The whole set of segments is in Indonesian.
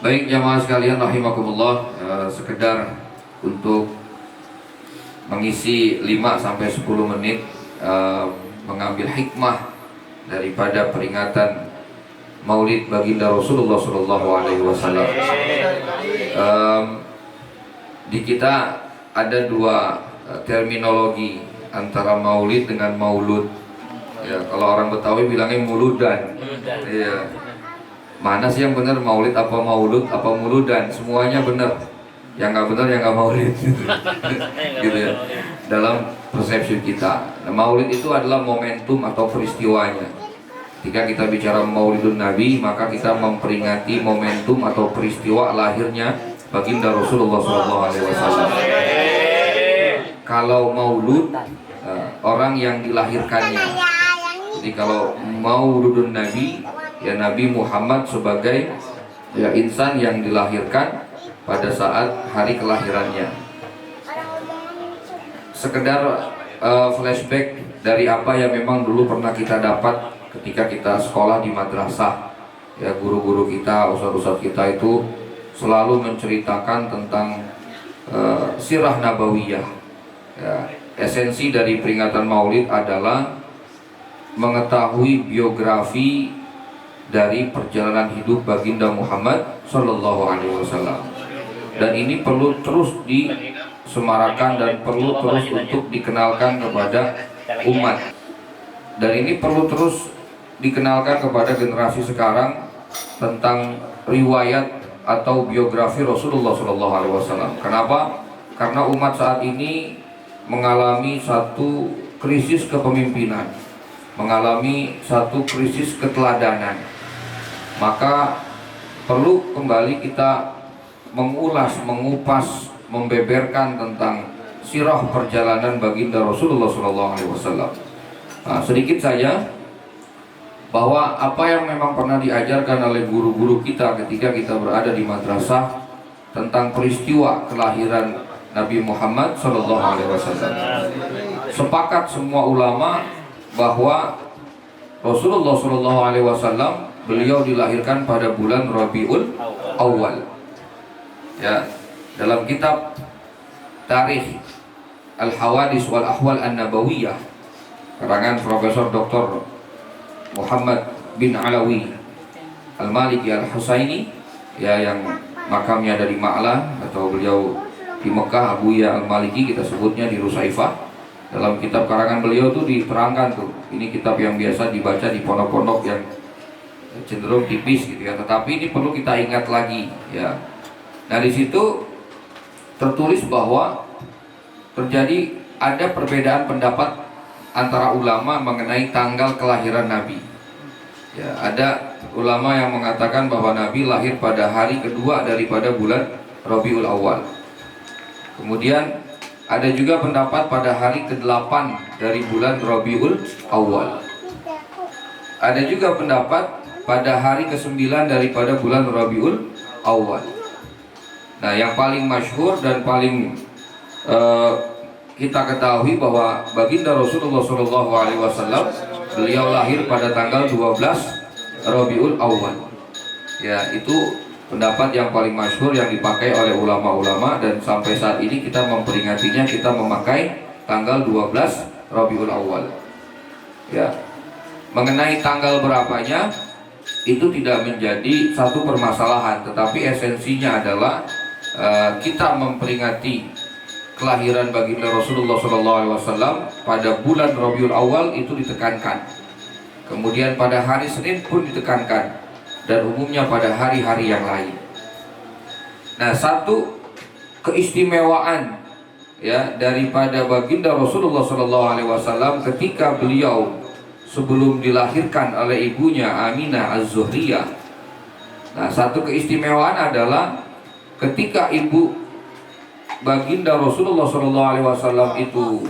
Baik jamaah sekalian rahimakumullah, sekedar untuk mengisi 5-10 menit mengambil hikmah daripada peringatan Maulid baginda Rasulullah SAW. Di kita ada dua terminologi antara Maulid dengan Maulud. Ya, kalau orang Betawi bilangnya muludan. Iya. Mana sih yang benar, Maulid apa Maulud apa muludan? Semuanya benar. Yang nggak benar yang nggak Maulid. Gitu ya. Dalam persepsi kita, nah, Maulid itu adalah momentum atau peristiwanya. Ketika kita bicara Maulidun Nabi, maka kita memperingati momentum atau peristiwa lahirnya baginda Rasulullah SAW. Kalau Maulud, orang yang dilahirkannya. Jadi kalau Mauludun Nabi, ya Nabi Muhammad sebagai ya insan yang dilahirkan pada saat hari kelahirannya. Sekedar flashback dari apa yang memang dulu pernah kita dapat ketika kita sekolah di madrasah. Ya, guru-guru kita, ustadz-ustadz kita itu selalu menceritakan tentang sirah nabawiyah. Ya, esensi dari peringatan Maulid adalah mengetahui biografi dari perjalanan hidup baginda Muhammad Sallallahu Alaihi Wasallam, dan ini perlu terus disemarakan dan perlu terus untuk dikenalkan kepada umat, dan ini perlu terus dikenalkan kepada generasi sekarang tentang riwayat atau biografi Rasulullah Sallallahu Alaihi Wasallam. Kenapa? Karena umat saat ini mengalami satu krisis kepemimpinan, mengalami satu krisis keteladanan. Maka perlu kembali kita mengulas, mengupas, membeberkan tentang sirah perjalanan baginda Rasulullah SAW. Nah, sedikit saja bahwa apa yang memang pernah diajarkan oleh guru-guru kita ketika kita berada di madrasah tentang peristiwa kelahiran Nabi Muhammad SAW. Sepakat semua ulama bahwa Rasulullah SAW beliau dilahirkan pada bulan Rabiul Awal. Ya, dalam kitab Tarikh Al-Hawadis wal Ahwal An-Nabawiyah karangan Profesor Dr. Muhammad bin Alawi Al-Maliki Al-Husaini, ya, yang makamnya ada di Ma'lah, atau beliau di Mekah, Abuya Al-Maliki kita sebutnya di Rusaifah. Dalam kitab karangan beliau tuh diterangkan tuh, ini kitab yang biasa dibaca di pondok-pondok yang cenderung tipis gitu ya, tetapi ini perlu kita ingat lagi ya. Nah, di situ tertulis bahwa terjadi ada perbedaan pendapat antara ulama mengenai tanggal kelahiran Nabi. Ya, ada ulama yang mengatakan bahwa Nabi lahir pada hari kedua daripada bulan Rabiul Awal. Kemudian ada juga pendapat pada hari ke-8 dari bulan Rabiul Awal. Ada juga pendapat pada hari ke-9 daripada bulan Rabiul Awal. Nah, yang paling masyhur dan paling kita ketahui bahwa baginda Rasulullah SAW beliau lahir pada tanggal 12 Rabiul Awal. Ya, itu pendapat yang paling masyhur yang dipakai oleh ulama-ulama, dan sampai saat ini kita memperingatinya, kita memakai tanggal 12 Rabiul Awal. Ya. Mengenai tanggal berapanya itu tidak menjadi satu permasalahan, tetapi esensinya adalah kita memperingati kelahiran baginda Rasulullah SAW pada bulan Rabiul Awal itu ditekankan. Kemudian pada hari Senin pun ditekankan, dan umumnya pada hari-hari yang lain. Nah, satu keistimewaan ya daripada baginda Rasulullah SAW ketika beliau sebelum dilahirkan oleh ibunya Aminah Az-Zuhriyah. Nah, satu keistimewaan adalah ketika ibu baginda Rasulullah SAW itu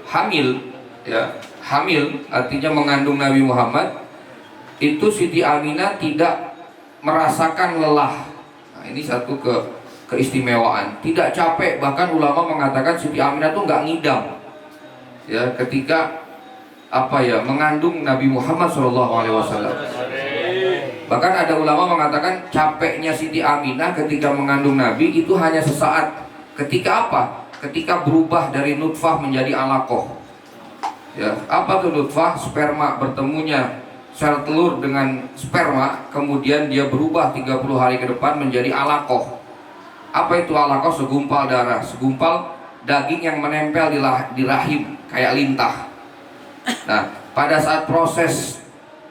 hamil, ya, hamil artinya mengandung Nabi Muhammad, itu Siti Aminah tidak merasakan lelah. Nah, ini satu keistimewaan, tidak capek. Bahkan ulama mengatakan Siti Aminah tuh nggak ngidam, ya, ketika mengandung Nabi Muhammad SAW. Bahkan ada ulama mengatakan capeknya Siti Aminah ketika mengandung Nabi itu hanya sesaat. Ketika apa? Ketika berubah dari nutfah menjadi alaqah. Ya, apa tuh nutfah? Sperma bertemunya sel telur dengan sperma, kemudian dia berubah 30 hari ke depan menjadi alaqah. Apa itu alaqah? Segumpal darah, segumpal daging yang menempel di rahim kayak lintah. Nah, pada saat proses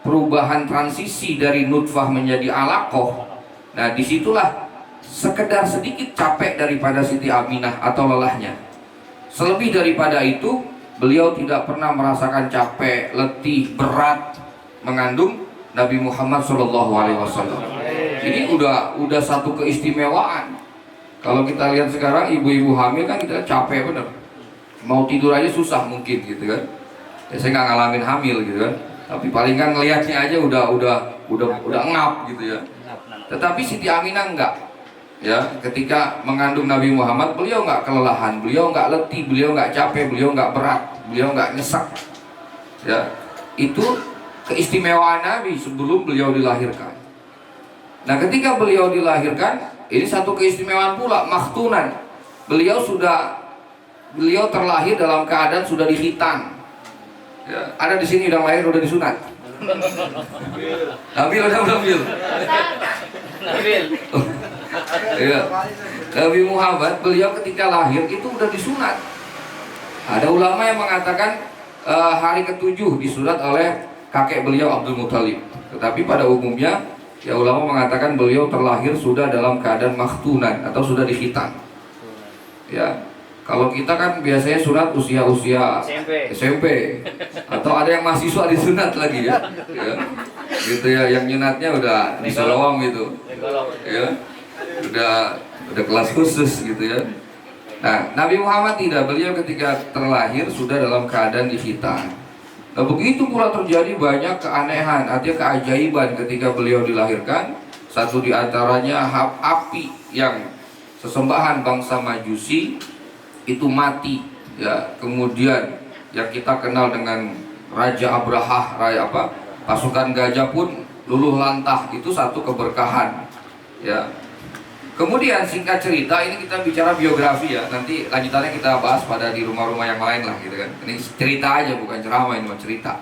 perubahan transisi dari nutfah menjadi alaqah, nah disitulah sekedar sedikit capek daripada Siti Aminah atau lelahnya. Selebih daripada itu, beliau tidak pernah merasakan capek, letih, berat mengandung Nabi Muhammad SAW. Ini udah satu keistimewaan. Kalau kita lihat sekarang ibu-ibu hamil kan kita capek bener, mau tidur aja susah mungkin gitu kan. Ya, saya nggak ngalamin hamil gitu kan, tapi paling kan ngelihatnya aja udah ngap gitu ya. Tetapi Siti Aminah enggak. Ya, ketika mengandung Nabi Muhammad, beliau nggak kelelahan, beliau nggak letih, beliau nggak capek, beliau nggak berat, beliau nggak nyesek. Ya, itu keistimewaan Nabi sebelum beliau dilahirkan. Nah, ketika beliau dilahirkan, ini satu keistimewaan pula, makhtunan. Beliau terlahir dalam keadaan sudah dikhitan. Ya, ada di sini udah lahir udah disunat. Nabil udah Nabil. Ya. Nabi Muhammad beliau ketika lahir itu udah disunat. Ada ulama yang mengatakan hari ke-7 disunat oleh kakek beliau Abdul Muthalib. Tetapi pada umumnya ya ulama mengatakan beliau terlahir sudah dalam keadaan makhtunan atau sudah dikhitan. Ya. Kalau kita kan biasanya sunat usia SMP atau ada yang mahasiswa disunat lagi ya. Ya. Gitu ya, yang nyunatnya udah di Solowam gitu. Ya. Udah kelas khusus gitu ya. Nah, Nabi Muhammad tidak, beliau ketika terlahir sudah dalam keadaan dikhitan. Nah, begitu pula terjadi banyak keanehan, artinya keajaiban ketika beliau dilahirkan. Satu diantaranya api yang sesembahan bangsa Majusi itu mati ya. Kemudian yang kita kenal dengan Raja Abrahah, pasukan gajah pun luluh lantah, itu satu keberkahan ya. Kemudian singkat cerita, ini kita bicara biografi ya, nanti lanjutannya kita bahas pada di rumah-rumah yang lain lah gitu kan. Ini cerita aja, bukan ceramah, ini mau cerita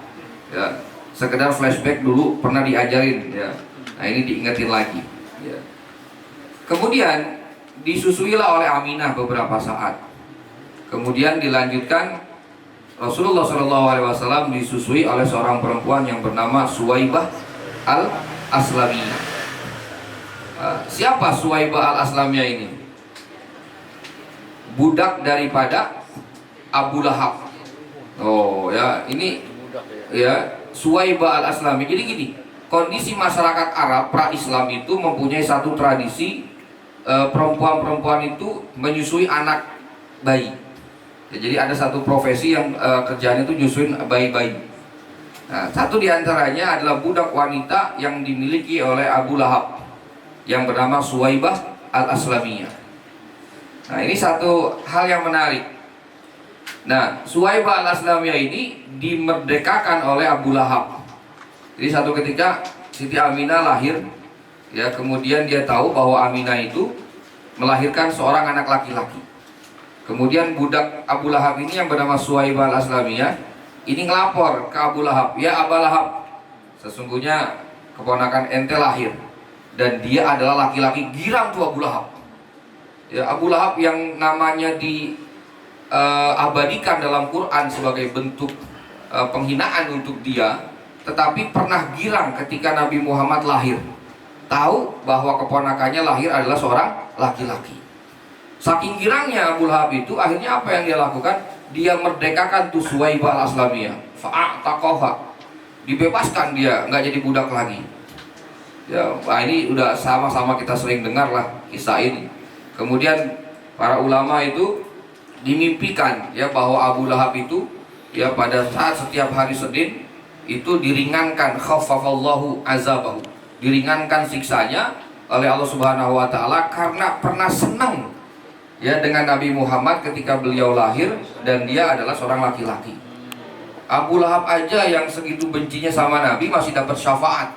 ya, sekedar flashback dulu pernah diajarin ya. Nah, ini diingetin lagi ya. Kemudian disusuilah oleh Aminah beberapa saat. Kemudian dilanjutkan Rasulullah SAW disusui oleh seorang perempuan yang bernama Suwaibah al-Aslamiyah. Siapa Suwaibah al-Aslamiyah ini? Budak daripada Abu Lahab. Oh ya, ini ya Suwaibah al-Aslamiyah. Jadi gini, kondisi masyarakat Arab pra-Islam itu mempunyai satu tradisi, perempuan-perempuan itu menyusui anak bayi. Ya, jadi ada satu profesi yang kerjaan itu nyusuin bayi-bayi. Nah, satu diantaranya adalah budak wanita yang dimiliki oleh Abu Lahab yang bernama Suwaibah al-Aslamiyah. Nah, ini satu hal yang menarik. Nah, Suwaibah al-Aslamiyah ini dimerdekakan oleh Abu Lahab. Jadi satu ketika Siti Aminah lahir, ya, kemudian dia tahu bahwa Aminah itu melahirkan seorang anak laki-laki. Kemudian budak Abu Lahab ini yang bernama Suwaibah al-Aslamiyah ini ngelapor ke Abu Lahab, ya Abu Lahab, sesungguhnya keponakan ente lahir dan dia adalah laki-laki. Girang tuh Abu Lahab. Ya, Abu Lahab yang namanya diabadikan dalam Quran sebagai bentuk penghinaan untuk dia, tetapi pernah girang ketika Nabi Muhammad lahir. Tahu bahwa keponakannya lahir adalah seorang laki-laki. Saking girangnya Abu Lahab itu, akhirnya apa yang dia lakukan? Dia merdekakan tuh Suwaibah al-Aslamiyah. Fa'ataqaha. Dibebaskan dia, nggak jadi budak lagi. Ya, nah ini udah sama-sama kita sering dengar lah kisah ini. Kemudian para ulama itu dimimpikan ya bahwa Abu Lahab itu ya pada saat setiap hari Senin itu diringankan, khaffafallahu azabahu, diringankan siksanya oleh Allah Subhanahu wa taala karena pernah senang ya dengan Nabi Muhammad ketika beliau lahir dan dia adalah seorang laki-laki. Abu Lahab aja yang segitu bencinya sama Nabi masih dapat syafaat.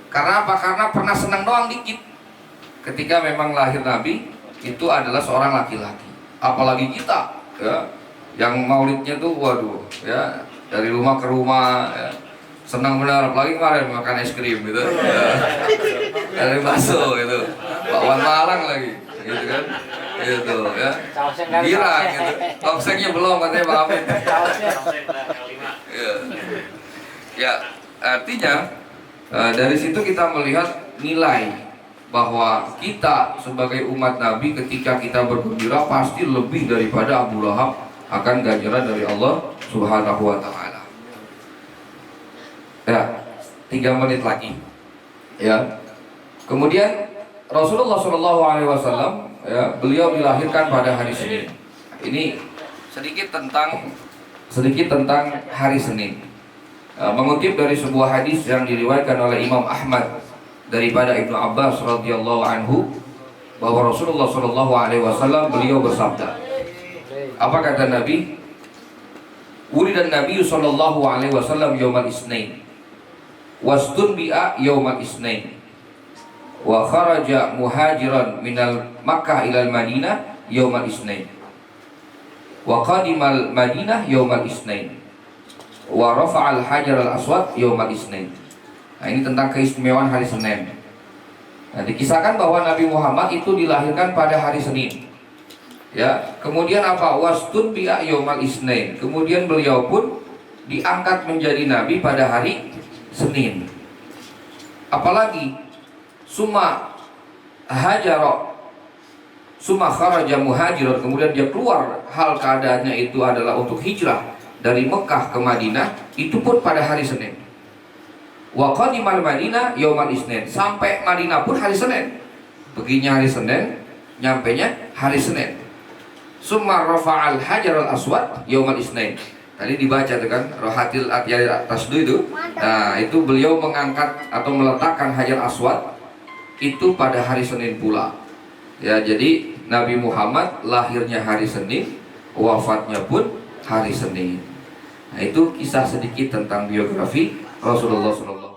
Karena apa? Karena pernah senang doang dikit. Ketika memang lahir Nabi itu adalah seorang laki-laki. Apalagi kita, ya, yang maulidnya tuh, waduh, ya, dari rumah ke rumah, ya, senang benar. Apalagi kemarin makan es krim gitu, ya, dari bakso gitu, bakwan Malang lagi, gitu kan, gitu, ya, girang gitu. Topseknya belum katanya Pak Amin. Ya, ya, artinya dari situ kita melihat nilai bahwa kita sebagai umat Nabi ketika kita bergembira pasti lebih daripada Abu Lahab akan ganjaran dari Allah Subhanahu wa taala. Ya, 3 menit lagi. Ya. Kemudian Rasulullah Shallallahu alaihi wasallam, ya, beliau dilahirkan pada hari Senin. Ini sedikit tentang hari Senin. Mengutip dari sebuah hadis yang diriwayatkan oleh Imam Ahmad daripada Ibnu Abbas radhiyallahu anhu, bahwa Rasulullah Shallallahu alaihi wasallam beliau bersabda. Apa kata Nabi? Wulidan Nabi sallallahu alaihi wasallam yaumal isnain. Wastunbi'a yaumal isnain. Wa kharaja muhajiran minal Makkah ilal Madinah yaumal isnain. Wa qadimal Madinah yaumal isnain. Wa rafa'al hajar al-aswad yaumal isnain. Nah, ini tentang keistimewaan hari Senin. Nah, dikisahkan bahwa Nabi Muhammad itu dilahirkan pada hari Senin. Ya, kemudian apa? Wastun bi'a yaumal isnain. Kemudian beliau pun diangkat menjadi nabi pada hari Senin. Apalagi summa hajara summa kharaja muhajiran, kemudian dia keluar, hal keadaannya itu adalah untuk hijrah dari Mekah ke Madinah, itu pun pada hari Senin. Wa qadimal Madinah yaumal isnain. Sampai Madinah pun hari Senin. Beginya hari Senin, nyampenya hari Senin. Summa rafa'al hajar al-aswad yaumal isnain. Tadi dibaca tuh kan, rohatil atyari tasdu itu. Nah, itu beliau mengangkat atau meletakkan hajar aswad itu pada hari Senin pula. Ya, jadi Nabi Muhammad lahirnya hari Senin, wafatnya pun hari Senin. Nah, itu kisah sedikit tentang biografi Rasulullah SAW.